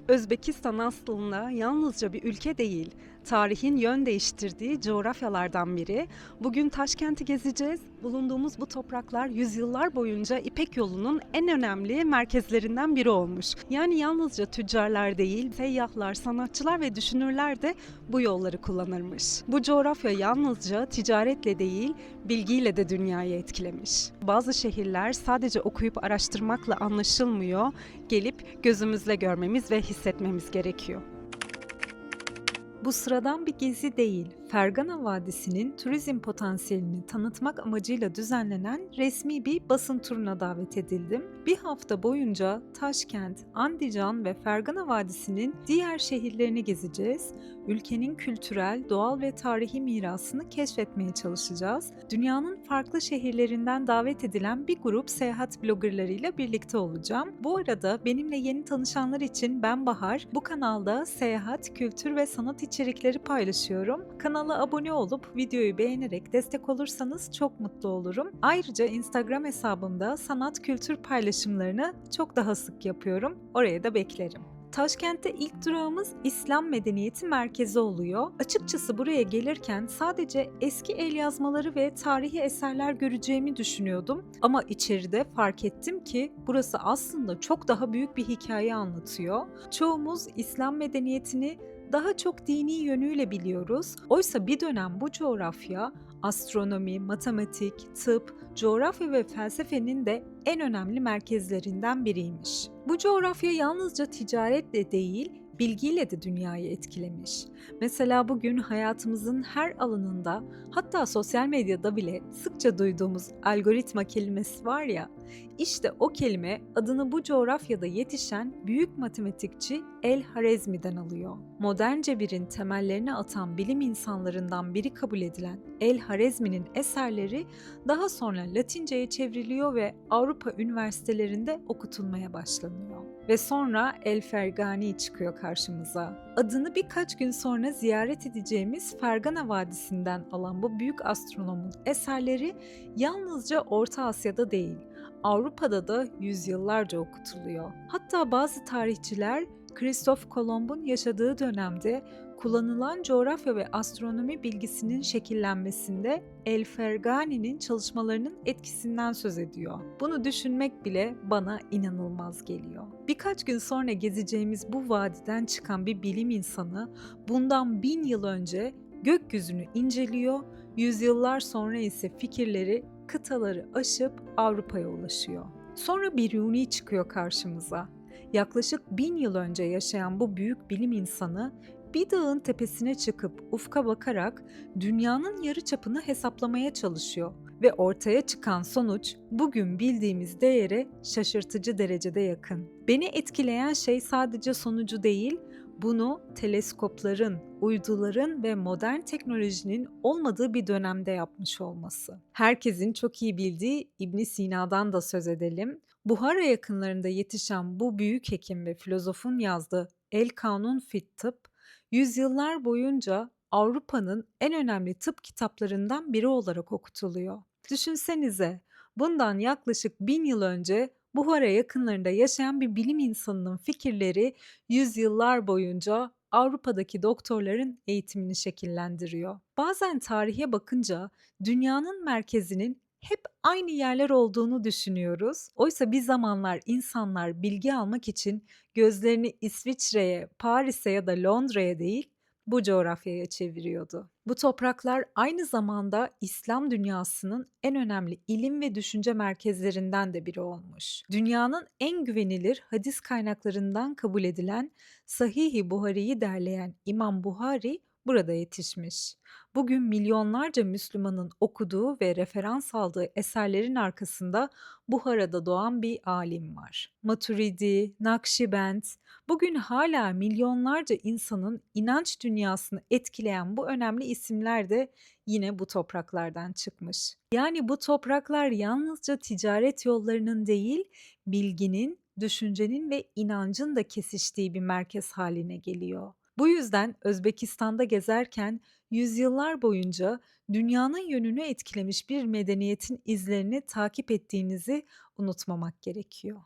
Özbekistan aslında yalnızca bir ülke değil, tarihin yön değiştirdiği coğrafyalardan biri. Bugün Taşkent'i gezeceğiz. Bulunduğumuz bu topraklar yüzyıllar boyunca İpek yolunun en önemli merkezlerinden biri olmuş. Yani yalnızca tüccarlar değil, seyyahlar, sanatçılar ve düşünürler de bu yolları kullanırmış. Bu coğrafya yalnızca ticaretle değil, bilgiyle de dünyayı etkilemiş. Bazı şehirler sadece okuyup araştırmakla anlaşılmıyor, gelip gözümüzle görmemiz ve hissetmemiz gerekiyor. Bu sıradan bir gezi değil, Fergana Vadisi'nin turizm potansiyelini tanıtmak amacıyla düzenlenen resmi bir basın turuna davet edildim. Bir hafta boyunca Taşkent, Andijan ve Fergana Vadisi'nin diğer şehirlerini gezeceğiz. Ülkenin kültürel, doğal ve tarihi mirasını keşfetmeye çalışacağız. Dünyanın farklı şehirlerinden davet edilen bir grup seyahat bloggerlarıyla birlikte olacağım. Bu arada benimle yeni tanışanlar için ben Bahar. Bu kanalda seyahat, kültür ve sanat içerikleri paylaşıyorum. Kanala abone olup videoyu beğenerek destek olursanız çok mutlu olurum. Ayrıca Instagram hesabımda sanat kültür paylaşımlarını çok daha sık yapıyorum. Oraya da beklerim. Taşkent'te ilk durağımız İslam Medeniyeti Merkezi oluyor. Açıkçası buraya gelirken sadece eski el yazmaları ve tarihi eserler göreceğimi düşünüyordum. Ama içeride fark ettim ki burası aslında çok daha büyük bir hikaye anlatıyor. Çoğumuz İslam medeniyetini daha çok dini yönüyle biliyoruz. Oysa bir dönem bu coğrafya astronomi, matematik, tıp, coğrafya ve felsefenin de en önemli merkezlerinden biriymiş. Bu coğrafya yalnızca ticaretle değil, bilgiyle de dünyayı etkilemiş. Mesela bugün hayatımızın her alanında, hatta sosyal medyada bile sıkça duyduğumuz algoritma kelimesi var ya, işte o kelime adını bu coğrafyada yetişen büyük matematikçi El-Harizmi'den alıyor. Modern cebirin temellerini atan bilim insanlarından biri kabul edilen El-Harizmi'nin eserleri daha sonra Latinceye çevriliyor ve Avrupa üniversitelerinde okutulmaya başlanıyor. Ve sonra El-Fergani çıkıyor karşımıza. Adını birkaç gün sonra ziyaret edeceğimiz Fergana Vadisi'nden alan bu büyük astronomun eserleri yalnızca Orta Asya'da değil, Avrupa'da da yüzyıllarca okutuluyor. Hatta bazı tarihçiler Kristof Kolomb'un yaşadığı dönemde kullanılan coğrafya ve astronomi bilgisinin şekillenmesinde El-Fergani'nin çalışmalarının etkisinden söz ediyor. Bunu düşünmek bile bana inanılmaz geliyor. Birkaç gün sonra gezeceğimiz bu vadiden çıkan bir bilim insanı bundan 1000 yıl önce gökyüzünü inceliyor, yüzyıllar sonra ise fikirleri kıtaları aşıp Avrupa'ya ulaşıyor. Sonra Biruni çıkıyor karşımıza. Yaklaşık 1000 yıl önce yaşayan bu büyük bilim insanı bir dağın tepesine çıkıp ufka bakarak dünyanın yarıçapını hesaplamaya çalışıyor ve ortaya çıkan sonuç bugün bildiğimiz değere şaşırtıcı derecede yakın. Beni etkileyen şey sadece sonucu değil, bunu teleskopların, uyduların ve modern teknolojinin olmadığı bir dönemde yapmış olması. Herkesin çok iyi bildiği İbn Sina'dan da söz edelim. Buhara yakınlarında yetişen bu büyük hekim ve filozofun yazdığı El Kanun fit Tıp, yüzyıllar boyunca Avrupa'nın en önemli tıp kitaplarından biri olarak okutuluyor. Düşünsenize, bundan yaklaşık 1000 yıl önce Buhara yakınlarında yaşayan bir bilim insanının fikirleri yüzyıllar boyunca Avrupa'daki doktorların eğitimini şekillendiriyor. Bazen tarihe bakınca dünyanın merkezinin hep aynı yerler olduğunu düşünüyoruz. Oysa bir zamanlar insanlar bilgi almak için gözlerini İsviçre'ye, Paris'e ya da Londra'ya değil, bu coğrafyaya çeviriyordu. Bu topraklar aynı zamanda İslam dünyasının en önemli ilim ve düşünce merkezlerinden de biri olmuş. Dünyanın en güvenilir hadis kaynaklarından kabul edilen Sahih-i Buhari'yi derleyen İmam Buhari burada yetişmiş. Bugün milyonlarca Müslümanın okuduğu ve referans aldığı eserlerin arkasında Buhara'da doğan bir alim var. Maturidi, Nakşibend, bugün hala milyonlarca insanın inanç dünyasını etkileyen bu önemli isimler de yine bu topraklardan çıkmış. Yani bu topraklar yalnızca ticaret yollarının değil, bilginin, düşüncenin ve inancın da kesiştiği bir merkez haline geliyor. Bu yüzden Özbekistan'da gezerken yüzyıllar boyunca dünyanın yönünü etkilemiş bir medeniyetin izlerini takip ettiğinizi unutmamak gerekiyor.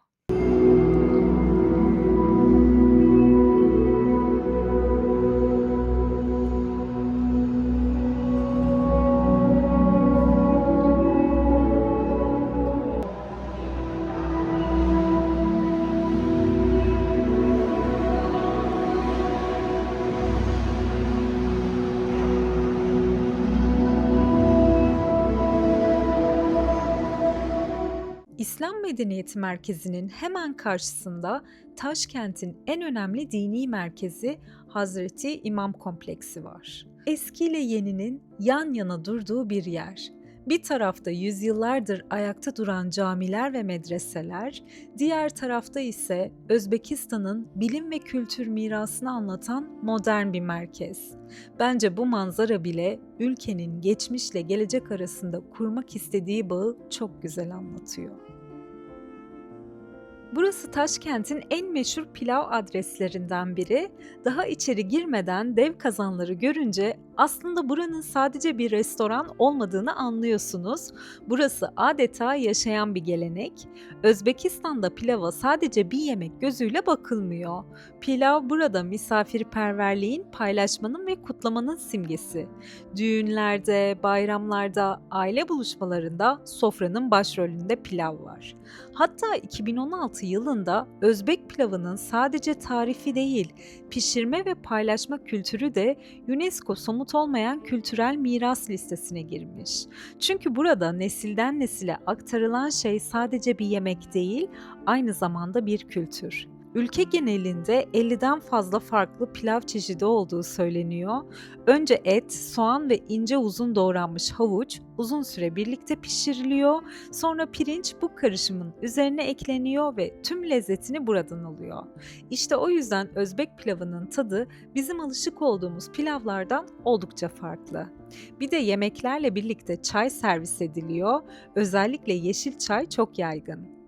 İslam Medeniyeti Merkezi'nin hemen karşısında Taşkent'in en önemli dini merkezi Hazreti İmam Kompleksi var. Eski ile yeninin yan yana durduğu bir yer. Bir tarafta yüzyıllardır ayakta duran camiler ve medreseler, diğer tarafta ise Özbekistan'ın bilim ve kültür mirasını anlatan modern bir merkez. Bence bu manzara bile ülkenin geçmişle gelecek arasında kurmak istediği bağı çok güzel anlatıyor. Burası Taşkent'in en meşhur pilav adreslerinden biri. Daha içeri girmeden dev kazanları görünce aslında buranın sadece bir restoran olmadığını anlıyorsunuz. Burası adeta yaşayan bir gelenek. Özbekistan'da pilava sadece bir yemek gözüyle bakılmıyor. Pilav burada misafirperverliğin, paylaşmanın ve kutlamanın simgesi. Düğünlerde, bayramlarda, aile buluşmalarında sofranın başrolünde pilav var. Hatta 2016 yılında Özbek pilavının sadece tarifi değil, pişirme ve paylaşma kültürü de UNESCO somut olmayan kültürel miras listesine girmiş. Çünkü burada nesilden nesile aktarılan şey sadece bir yemek değil, aynı zamanda bir kültür. Ülke genelinde 50'den fazla farklı pilav çeşidi olduğu söyleniyor. Önce et, soğan ve ince uzun doğranmış havuç uzun süre birlikte pişiriliyor. Sonra pirinç bu karışımın üzerine ekleniyor ve tüm lezzetini buradan alıyor. İşte o yüzden Özbek pilavının tadı bizim alışık olduğumuz pilavlardan oldukça farklı. Bir de yemeklerle birlikte çay servis ediliyor. Özellikle yeşil çay çok yaygın.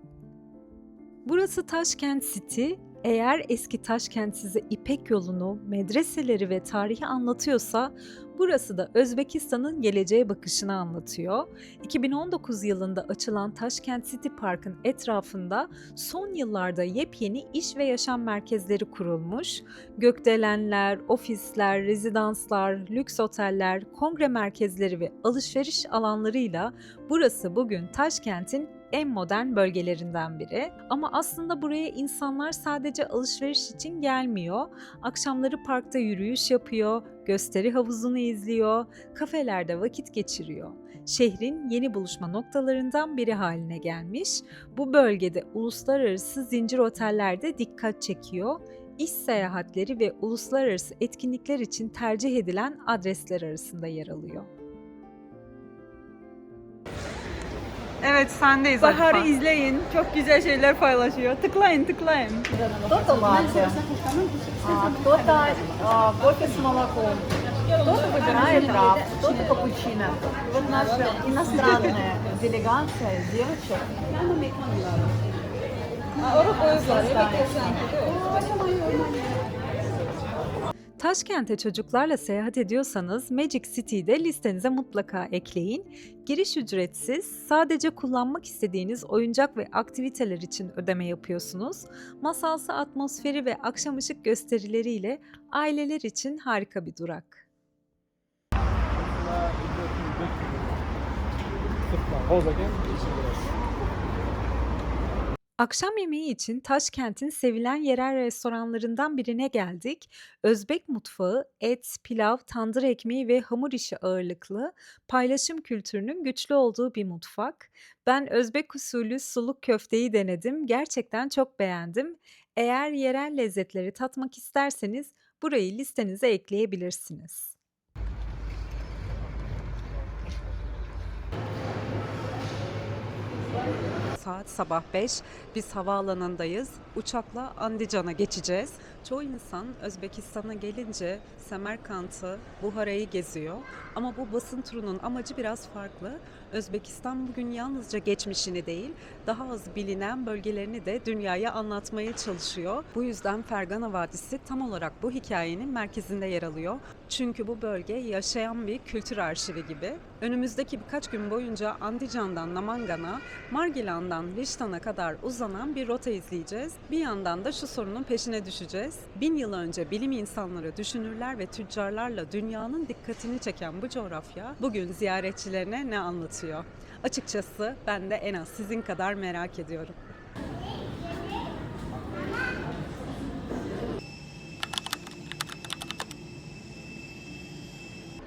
Burası Taşkent City. Eğer eski Taşkent size İpek yolunu, medreseleri ve tarihi anlatıyorsa, burası da Özbekistan'ın geleceğe bakışını anlatıyor. 2019 yılında açılan Taşkent City Park'ın etrafında son yıllarda yepyeni iş ve yaşam merkezleri kurulmuş. Gökdelenler, ofisler, rezidanslar, lüks oteller, kongre merkezleri ve alışveriş alanlarıyla burası bugün Taşkent'in en modern bölgelerinden biri. Ama aslında buraya insanlar sadece alışveriş için gelmiyor. Akşamları parkta yürüyüş yapıyor, gösteri havuzunu izliyor, kafelerde vakit geçiriyor. Şehrin yeni buluşma noktalarından biri haline gelmiş. Bu bölgede uluslararası zincir oteller de dikkat çekiyor. İş seyahatleri ve uluslararası etkinlikler için tercih edilen adresler arasında yer alıyor. Evet, sendeyiz Bahar'ı Arifa. izleyin. Çok güzel şeyler paylaşıyor. Tıklayın, tıklayın. Кто-то латте, кто-то кофе с молоком, кто-то выбирает раф, кто-то капучино. И вот наша иностранная делегация девочек. Taşkent'e çocuklarla seyahat ediyorsanız Magic City'yi de listenize mutlaka ekleyin. Giriş ücretsiz, sadece kullanmak istediğiniz oyuncak ve aktiviteler için ödeme yapıyorsunuz. Masalsı atmosferi ve akşam ışık gösterileriyle aileler için harika bir durak. Akşam yemeği için Taşkent'in sevilen yerel restoranlarından birine geldik. Özbek mutfağı et, pilav, tandır ekmeği ve hamur işi ağırlıklı, paylaşım kültürünün güçlü olduğu bir mutfak. Ben Özbek usulü suluk köfteyi denedim. Gerçekten çok beğendim. Eğer yerel lezzetleri tatmak isterseniz burayı listenize ekleyebilirsiniz. Saat sabah 5. Biz havaalanındayız. Uçakla Andijan'a geçeceğiz. Çoğu insan Özbekistan'a gelince Semerkant'ı, Buhara'yı geziyor. Ama bu basın turunun amacı biraz farklı. Özbekistan bugün yalnızca geçmişini değil, daha az bilinen bölgelerini de dünyaya anlatmaya çalışıyor. Bu yüzden Fergana Vadisi tam olarak bu hikayenin merkezinde yer alıyor. Çünkü bu bölge yaşayan bir kültür arşivi gibi. Önümüzdeki birkaç gün boyunca Andijan'dan Namangan'a, Margilan'dan Rishton'a kadar uzanan bir rota izleyeceğiz. Bir yandan da şu sorunun peşine düşeceğiz. 1000 yıl önce bilim insanları, düşünürler ve tüccarlarla dünyanın dikkatini çeken bu coğrafya bugün ziyaretçilerine ne anlatıyor? Açıkçası ben de en az sizin kadar merak ediyorum.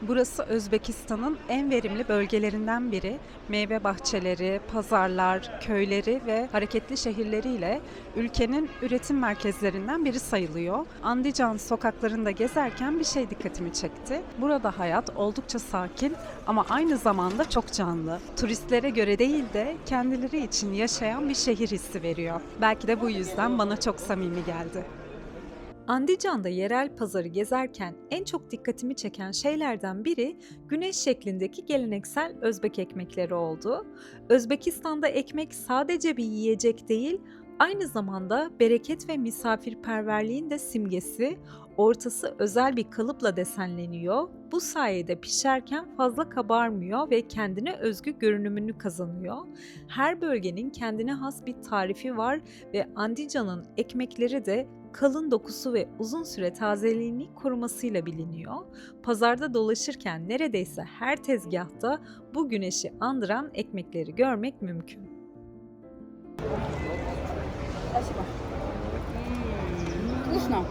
Burası Özbekistan'ın en verimli bölgelerinden biri. Meyve bahçeleri, pazarlar, köyleri ve hareketli şehirleriyle ülkenin üretim merkezlerinden biri sayılıyor. Andijan sokaklarında gezerken bir şey dikkatimi çekti. Burada hayat oldukça sakin ama aynı zamanda çok canlı. Turistlere göre değil de kendileri için yaşayan bir şehir hissi veriyor. Belki de bu yüzden bana çok samimi geldi. Andijan'da yerel pazarı gezerken en çok dikkatimi çeken şeylerden biri güneş şeklindeki geleneksel Özbek ekmekleri oldu. Özbekistan'da ekmek sadece bir yiyecek değil, aynı zamanda bereket ve misafirperverliğin de simgesi. Ortası özel bir kalıpla desenleniyor. Bu sayede pişerken fazla kabarmıyor ve kendine özgü görünümünü kazanıyor. Her bölgenin kendine has bir tarifi var ve Andijan'ın ekmekleri de kalın dokusu ve uzun süre tazeliğini korumasıyla biliniyor. Pazarda dolaşırken neredeyse her tezgahta bu güneşi andıran ekmekleri görmek mümkün. Вкусно.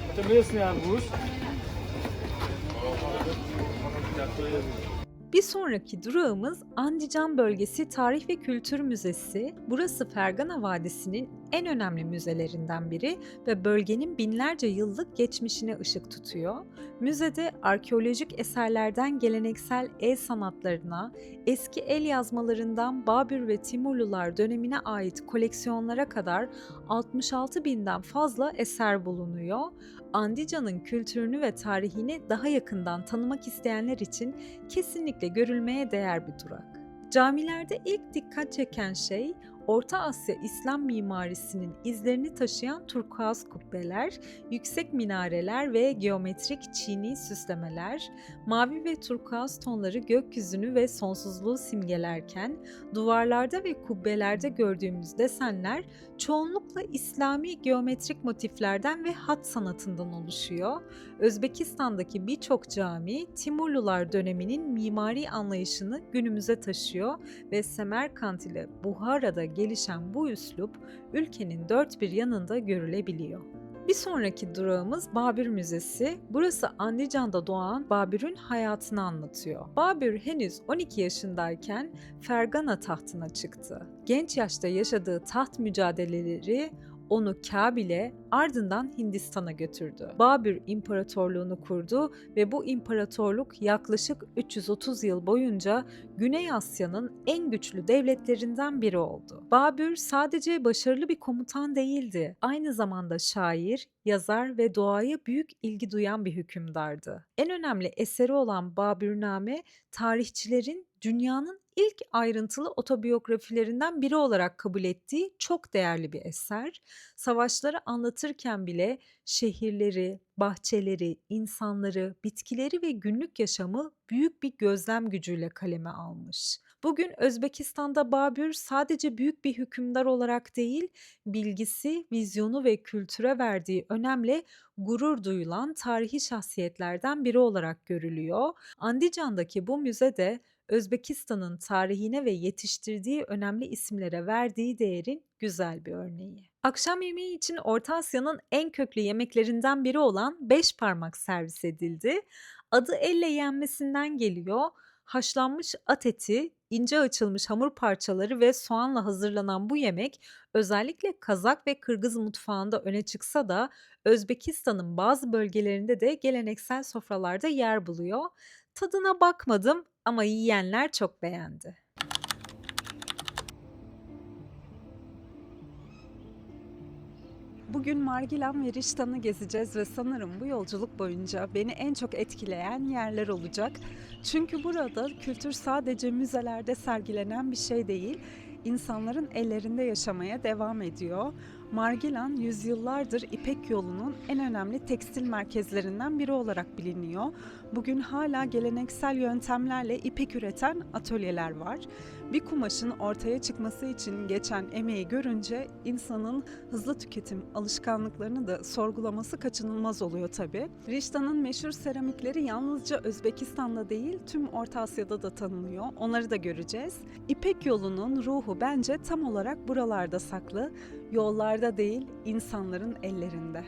Это местный арбуз. Bir sonraki durağımız Andijan Bölgesi Tarih ve Kültür Müzesi. Burası Fergana Vadisi'nin en önemli müzelerinden biri ve bölgenin binlerce yıllık geçmişine ışık tutuyor. Müzede arkeolojik eserlerden geleneksel el sanatlarına, eski el yazmalarından Babür ve Timurlular dönemine ait koleksiyonlara kadar 66 binden fazla eser bulunuyor. Andijan'ın kültürünü ve tarihini daha yakından tanımak isteyenler için kesinlikle görülmeye değer bir durak. Camilerde ilk dikkat çeken şey Orta Asya İslam mimarisinin izlerini taşıyan turkuaz kubbeler, yüksek minareler ve geometrik çini süslemeler. Mavi ve turkuaz tonları gökyüzünü ve sonsuzluğu simgelerken duvarlarda ve kubbelerde gördüğümüz desenler çoğunlukla İslami geometrik motiflerden ve hat sanatından oluşuyor. Özbekistan'daki birçok cami Timurlular döneminin mimari anlayışını günümüze taşıyor ve Semerkant ile Buhara'da gelişen bu üslup ülkenin dört bir yanında görülebiliyor. Bir sonraki durağımız Babür Müzesi. Burası Andijan'da doğan Babür'ün hayatını anlatıyor. Babür henüz 12 yaşındayken Fergana tahtına çıktı. Genç yaşta yaşadığı taht mücadeleleri onu Kabil'e, ardından Hindistan'a götürdü. Babür İmparatorluğunu kurdu ve bu imparatorluk yaklaşık 330 yıl boyunca Güney Asya'nın en güçlü devletlerinden biri oldu. Babür sadece başarılı bir komutan değildi, aynı zamanda şair, yazar ve doğaya büyük ilgi duyan bir hükümdardı. En önemli eseri olan Babürname, tarihçilerin dünyanın ilk ayrıntılı otobiyografilerinden biri olarak kabul ettiği çok değerli bir eser. Savaşları anlatırken bile şehirleri, bahçeleri, insanları, bitkileri ve günlük yaşamı büyük bir gözlem gücüyle kaleme almış. Bugün Özbekistan'da Babür sadece büyük bir hükümdar olarak değil, bilgisi, vizyonu ve kültüre verdiği önemle gurur duyulan tarihi şahsiyetlerden biri olarak görülüyor. Andijan'daki bu müzede Özbekistan'ın tarihine ve yetiştirdiği önemli isimlere verdiği değerin güzel bir örneği. Akşam yemeği için Orta Asya'nın en köklü yemeklerinden biri olan beş parmak servis edildi. Adı elle yenmesinden geliyor. Haşlanmış at eti, ince açılmış hamur parçaları ve soğanla hazırlanan bu yemek özellikle Kazak ve Kırgız mutfağında öne çıksa da Özbekistan'ın bazı bölgelerinde de geleneksel sofralarda yer buluyor. Tadına bakmadım ama yiyenler çok beğendi. Bugün Margilan ve Riştan'ı gezeceğiz ve sanırım bu yolculuk boyunca beni en çok etkileyen yerler olacak. Çünkü burada kültür sadece müzelerde sergilenen bir şey değil, insanların ellerinde yaşamaya devam ediyor. Margilan yüzyıllardır İpek yolunun en önemli tekstil merkezlerinden biri olarak biliniyor. Bugün hala geleneksel yöntemlerle ipek üreten atölyeler var. Bir kumaşın ortaya çıkması için geçen emeği görünce insanın hızlı tüketim alışkanlıklarını da sorgulaması kaçınılmaz oluyor tabii. Rishta'nın meşhur seramikleri yalnızca Özbekistan'da değil, tüm Orta Asya'da da tanınıyor. Onları da göreceğiz. İpek yolunun ruhu bence tam olarak buralarda saklı. Yollarda değil, insanların ellerinde.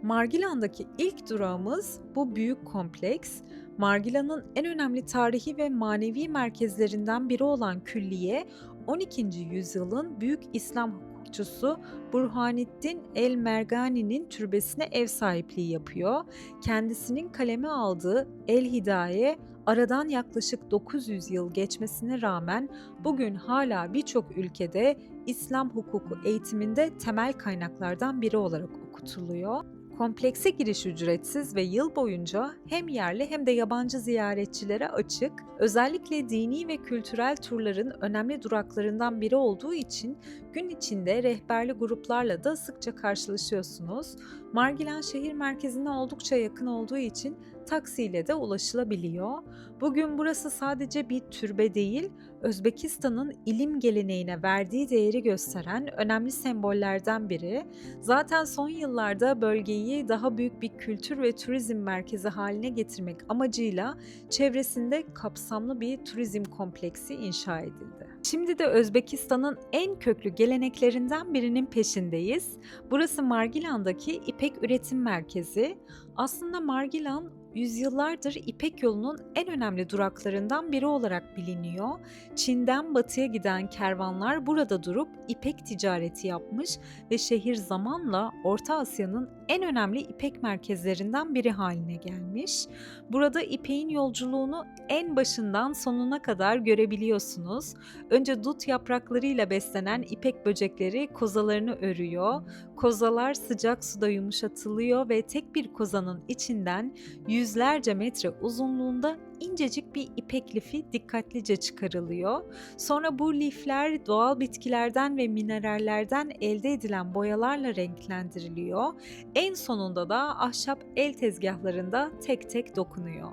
Margilan'daki ilk durağımız bu büyük kompleks. Margilan'ın en önemli tarihi ve manevi merkezlerinden biri olan külliye, 12. yüzyılın büyük İslam hukukçusu Burhanettin el-Mergani'nin türbesine ev sahipliği yapıyor. Kendisinin kaleme aldığı El-Hidaye, aradan yaklaşık 900 yıl geçmesine rağmen bugün hala birçok ülkede İslam hukuku eğitiminde temel kaynaklardan biri olarak okutuluyor. Komplekse giriş ücretsiz ve yıl boyunca hem yerli hem de yabancı ziyaretçilere açık. Özellikle dini ve kültürel turların önemli duraklarından biri olduğu için gün içinde rehberli gruplarla da sıkça karşılaşıyorsunuz. Margilan şehir merkezine oldukça yakın olduğu için taksiyle de ulaşılabiliyor. Bugün burası sadece bir türbe değil, Özbekistan'ın ilim geleneğine verdiği değeri gösteren önemli sembollerden biri. Zaten son yıllarda bölgeyi daha büyük bir kültür ve turizm merkezi haline getirmek amacıyla çevresinde kapsamlı bir turizm kompleksi inşa edildi. Şimdi de Özbekistan'ın en köklü geleneklerinden birinin peşindeyiz. Burası Margilan'daki İpek Üretim Merkezi. Aslında Margilan yüzyıllardır İpek yolunun en önemli duraklarından biri olarak biliniyor. Çin'den batıya giden kervanlar burada durup ipek ticareti yapmış ve şehir zamanla Orta Asya'nın en önemli ipek merkezlerinden biri haline gelmiş. Burada ipeğin yolculuğunu en başından sonuna kadar görebiliyorsunuz. Önce dut yapraklarıyla beslenen ipek böcekleri kozalarını örüyor. Kozalar sıcak suda yumuşatılıyor ve tek bir kozanın içinden yüzlerce metre uzunluğunda incecik bir ipek lifi dikkatlice çıkarılıyor. Sonra bu lifler doğal bitkilerden ve minerallerden elde edilen boyalarla renklendiriliyor. En sonunda da ahşap el tezgahlarında tek tek dokunuyor.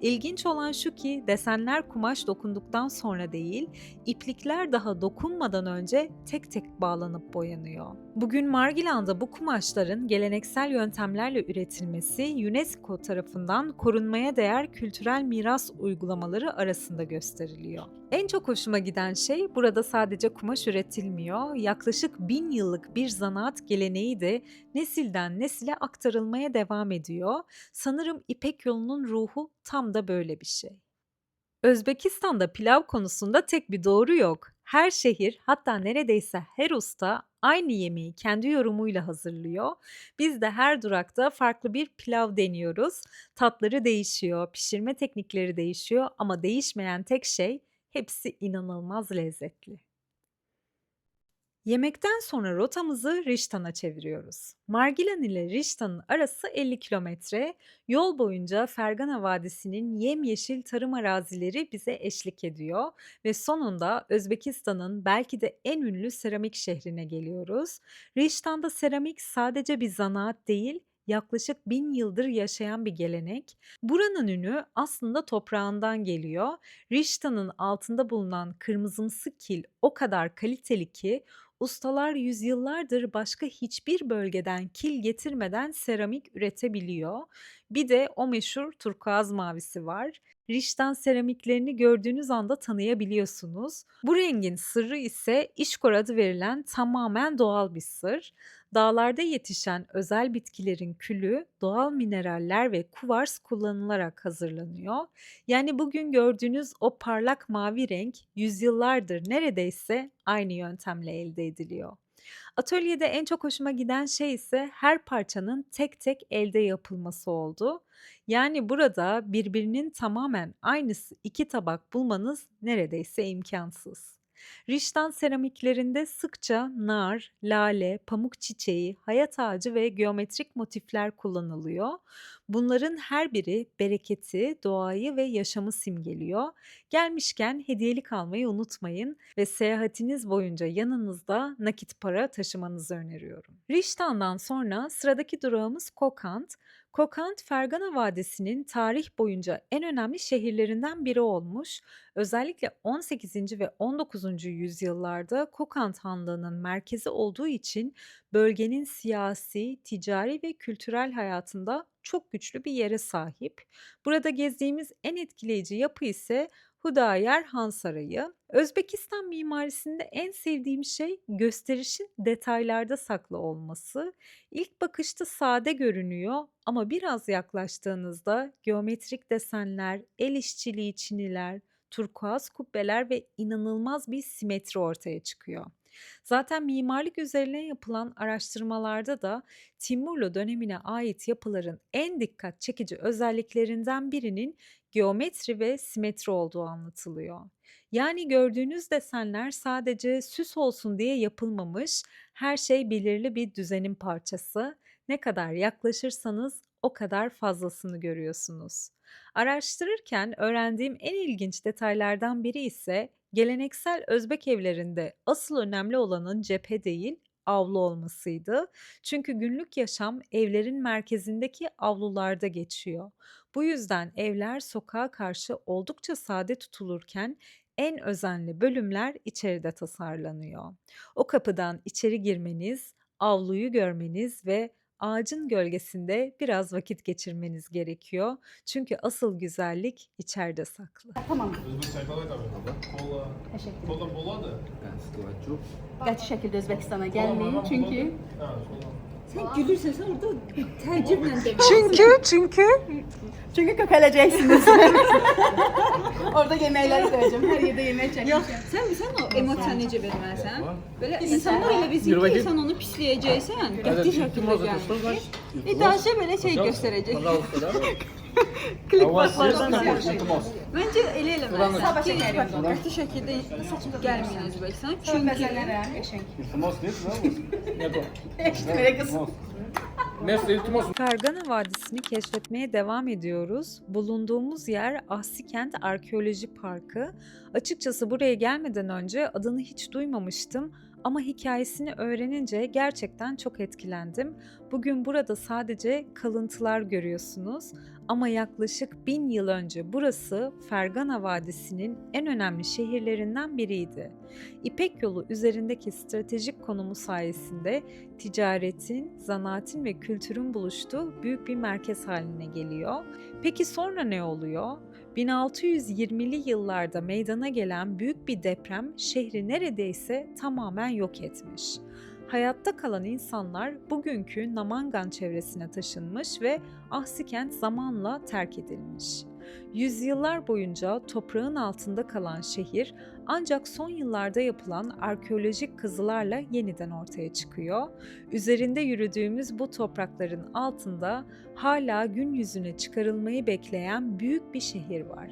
İlginç olan şu ki desenler kumaş dokunduktan sonra değil, iplikler daha dokunmadan önce tek tek bağlanıp boyanıyor. Bugün Margilan'da bu kumaşların geleneksel yöntemlerle üretilmesi UNESCO tarafından korunmaya değer kültürel miras uygulamaları arasında gösteriliyor. En çok hoşuma giden şey burada sadece kumaş üretilmiyor, yaklaşık 1000 yıllık bir zanaat geleneği de nesilden nesile aktarılmaya devam ediyor. Sanırım İpek yolunun ruhu tam da böyle bir şey. Özbekistan'da pilav konusunda tek bir doğru yok. Her şehir, hatta neredeyse her usta aynı yemeği kendi yorumuyla hazırlıyor. Biz de her durakta farklı bir pilav deniyoruz. Tatları değişiyor, pişirme teknikleri değişiyor ama değişmeyen tek şey hepsi inanılmaz lezzetli. Yemekten sonra rotamızı Rishton'a çeviriyoruz. Margilan ile Rishton'un arası 50 kilometre. Yol boyunca Fergana Vadisi'nin yemyeşil tarım arazileri bize eşlik ediyor ve sonunda Özbekistan'ın belki de en ünlü seramik şehrine geliyoruz. Rishton'da seramik sadece bir zanaat değil, yaklaşık 1000 yıldır yaşayan bir gelenek. Buranın ünü aslında toprağından geliyor. Rishton'un altında bulunan kırmızımsı kil o kadar kaliteli ki ustalar yüzyıllardır başka hiçbir bölgeden kil getirmeden seramik üretebiliyor. Bir de o meşhur turkuaz mavisi var. Rishton seramiklerini gördüğünüz anda tanıyabiliyorsunuz. Bu rengin sırrı ise işkor adı verilen tamamen doğal bir sır. Dağlarda yetişen özel bitkilerin külü, doğal mineraller ve kuvars kullanılarak hazırlanıyor. Yani bugün gördüğünüz o parlak mavi renk yüzyıllardır neredeyse aynı yöntemle elde ediliyor. Atölyede en çok hoşuma giden şey ise her parçanın tek tek elde yapılması oldu. Yani burada birbirinin tamamen aynısı iki tabak bulmanız neredeyse imkansız. Riştan seramiklerinde sıkça nar, lale, pamuk çiçeği, hayat ağacı ve geometrik motifler kullanılıyor. Bunların her biri bereketi, doğayı ve yaşamı simgeliyor. Gelmişken hediyelik almayı unutmayın ve seyahatiniz boyunca yanınızda nakit para taşımanızı öneriyorum. Rishton'dan sonra sıradaki durağımız Kokand. Kokand, Fergana Vadisi'nin tarih boyunca en önemli şehirlerinden biri olmuş. Özellikle 18. ve 19. yüzyıllarda Kokand Hanlığı'nın merkezi olduğu için bölgenin siyasi, ticari ve kültürel hayatında çok güçlü bir yere sahip. Burada gezdiğimiz en etkileyici yapı ise Hudayer Han Sarayı. Özbekistan mimarisinde en sevdiğim şey gösterişin detaylarda saklı olması. İlk bakışta sade görünüyor ama biraz yaklaştığınızda geometrik desenler, el işçiliği çiniler, turkuaz kubbeler ve inanılmaz bir simetri ortaya çıkıyor. Zaten mimarlık üzerine yapılan araştırmalarda da Timurlu dönemine ait yapıların en dikkat çekici özelliklerinden birinin geometri ve simetri olduğu anlatılıyor. Yani gördüğünüz desenler sadece süs olsun diye yapılmamış, her şey belirli bir düzenin parçası. Ne kadar yaklaşırsanız o kadar fazlasını görüyorsunuz. Araştırırken öğrendiğim en ilginç detaylardan biri ise geleneksel Özbek evlerinde asıl önemli olanın cephe değil, avlu olmasıydı. Çünkü günlük yaşam evlerin merkezindeki avlularda geçiyor. Bu yüzden evler sokağa karşı oldukça sade tutulurken en özenli bölümler içeride tasarlanıyor. O kapıdan içeri girmeniz, avluyu görmeniz ve ağacın gölgesinde biraz vakit geçirmeniz gerekiyor. Çünkü asıl güzellik içeride saklı. Tamam. Özbek çaypalak abi. Kola. Teşekkür ederim. Kola boladı. Gerçi şekilde Özbekistan'a gelmeyin çünkü Ha, kola. sen gülürsen sen orada tercühle çünkü kökeleceksiniz. Orada yemekler koyacağım. Her yerde yemek çekeceğim. Yok, sen o emosiyon necə verməsən? Belə insanlar elə bilsin ki, sən onu pisləyəcəksən, qəti şəkildə gəlmiş. İdarəçi belə şey göstərəcək. Məncə elə eləməlisən Sabah ki, şəkəri yoxdur. qəti şəkildə gəlməyin Özbəkistan. Çok Çünki bezelere eşek. Nето. Eşitmeye kız. Место илтимос. Fergana Vadisi'ni keşfetmeye devam ediyoruz. Bulunduğumuz yer Ahsikent Arkeoloji Parkı. Açıkçası buraya gelmeden önce adını hiç duymamıştım ama hikayesini öğrenince gerçekten çok etkilendim. Bugün burada sadece kalıntılar görüyorsunuz ama yaklaşık 1000 yıl önce burası Fergana Vadisi'nin en önemli şehirlerinden biriydi. İpek Yolu üzerindeki stratejik konumu sayesinde ticaretin, zanaatin ve kültürün buluştuğu büyük bir merkez haline geliyor. Peki sonra ne oluyor? 1620'li yıllarda meydana gelen büyük bir deprem şehri neredeyse tamamen yok etmiş. Hayatta kalan insanlar bugünkü Namangan çevresine taşınmış ve Ahsikent zamanla terk edilmiş. Yüzyıllar boyunca toprağın altında kalan şehir ancak son yıllarda yapılan arkeolojik kazılarla yeniden ortaya çıkıyor. Üzerinde yürüdüğümüz bu toprakların altında hala gün yüzüne çıkarılmayı bekleyen büyük bir şehir var.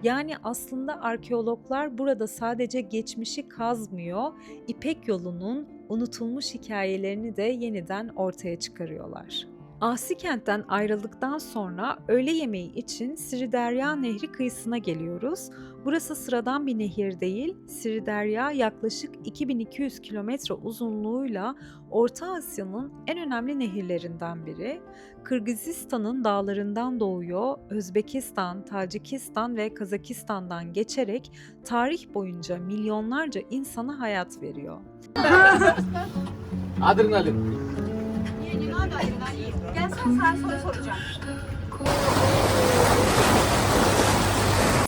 Yani aslında arkeologlar burada sadece geçmişi kazmıyor, İpek Yolu'nun unutulmuş hikayelerini de yeniden ortaya çıkarıyorlar. Ahsikent'ten ayrıldıktan sonra öğle yemeği için Siriderya Nehri kıyısına geliyoruz. Burası sıradan bir nehir değil, Siriderya yaklaşık 2200 kilometre uzunluğuyla Orta Asya'nın en önemli nehirlerinden biri. Kırgızistan'ın dağlarından doğuyor, Özbekistan, Tacikistan ve Kazakistan'dan geçerek tarih boyunca milyonlarca insana hayat veriyor. Adrenalin. Gel sana soru soracağım.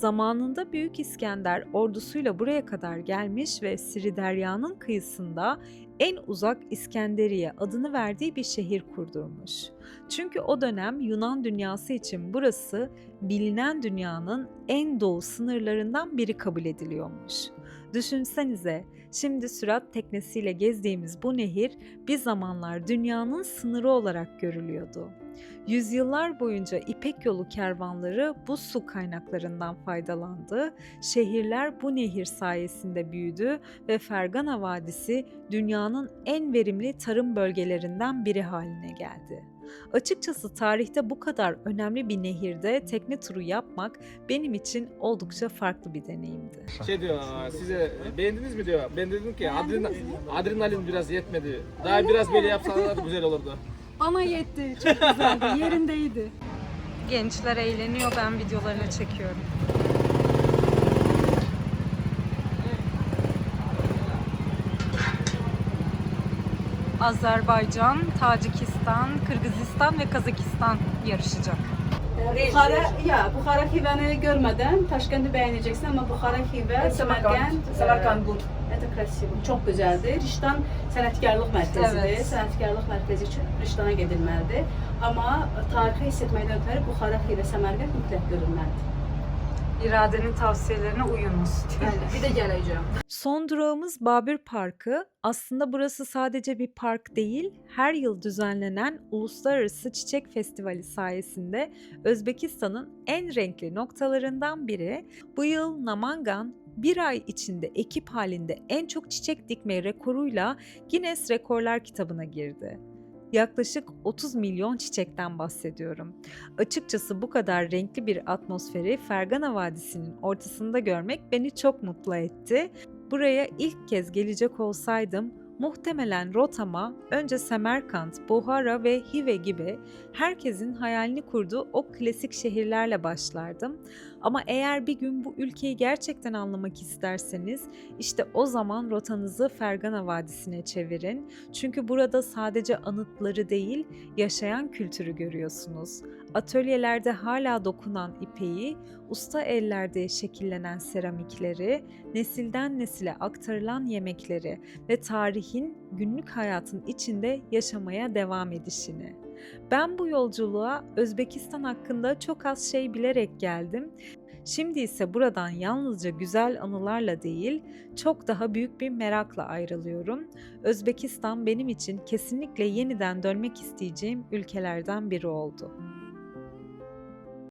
Zamanında Büyük İskender ordusuyla buraya kadar gelmiş ve Siriderya'nın kıyısında en uzak İskenderiye adını verdiği bir şehir kurdurmuş. Çünkü o dönem Yunan dünyası için burası bilinen dünyanın en doğu sınırlarından biri kabul ediliyormuş. Düşünsenize, şimdi sürat teknesiyle gezdiğimiz bu nehir bir zamanlar dünyanın sınırı olarak görülüyordu. Yüzyıllar boyunca İpek Yolu kervanları bu su kaynaklarından faydalandı. Şehirler bu nehir sayesinde büyüdü ve Fergana Vadisi dünyanın en verimli tarım bölgelerinden biri haline geldi. Açıkçası tarihte bu kadar önemli bir nehirde tekne turu yapmak benim için oldukça farklı bir deneyimdi. Şey diyor, size beğendiniz mi diyor. Ben dedim ki adrenalin biraz yetmedi. Daha biraz böyle yapsalar güzel olurdu. Bana yetti. Çok güzeldi. Yerindeydi. Gençler eğleniyor, ben videolarını çekiyorum. Azerbaycan, Tacikistan, Kırgızistan ve Kazakistan yarışacak. Buxara Xivəni görmədən Taşkəndi bəyənəcəksən, amma Buxara Xivə, Səmərqənd, Samarkand. Это красиво, çox gözəldir. Riştan sənətkarlıq mərkəzidir. Evet. Sənətkarlıq mərkəzi üçün Riştana gedilməlidir. Amma tarixi hiss etməkdən ötürü Buxara Xivə, Səmərqənd mütləq görülməlidir. İradenin tavsiyelerine uyunuz. Bir də gələcəm. Son durağımız Babür Parkı. Aslında burası sadece bir park değil, her yıl düzenlenen Uluslararası Çiçek Festivali sayesinde Özbekistan'ın en renkli noktalarından biri. Bu yıl Namangan bir ay içinde ekip halinde en çok çiçek dikme rekoruyla Guinness Rekorlar kitabına girdi. Yaklaşık 30 milyon çiçekten bahsediyorum. Açıkçası bu kadar renkli bir atmosferi Fergana Vadisi'nin ortasında görmek beni çok mutlu etti. Buraya ilk kez gelecek olsaydım muhtemelen rotama önce Semerkant, Buhara ve Hive gibi herkesin hayalini kurduğu o klasik şehirlerle başlardım. Ama eğer bir gün bu ülkeyi gerçekten anlamak isterseniz işte o zaman rotanızı Fergana Vadisi'ne çevirin. Çünkü burada sadece anıtları değil, yaşayan kültürü görüyorsunuz. Atölyelerde hala dokunan ipeği, usta ellerde şekillenen seramikleri, nesilden nesile aktarılan yemekleri ve tarihin günlük hayatın içinde yaşamaya devam edişini. Ben bu yolculuğa Özbekistan hakkında çok az şey bilerek geldim. Şimdi ise buradan yalnızca güzel anılarla değil, çok daha büyük bir merakla ayrılıyorum. Özbekistan benim için kesinlikle yeniden dönmek isteyeceğim ülkelerden biri oldu.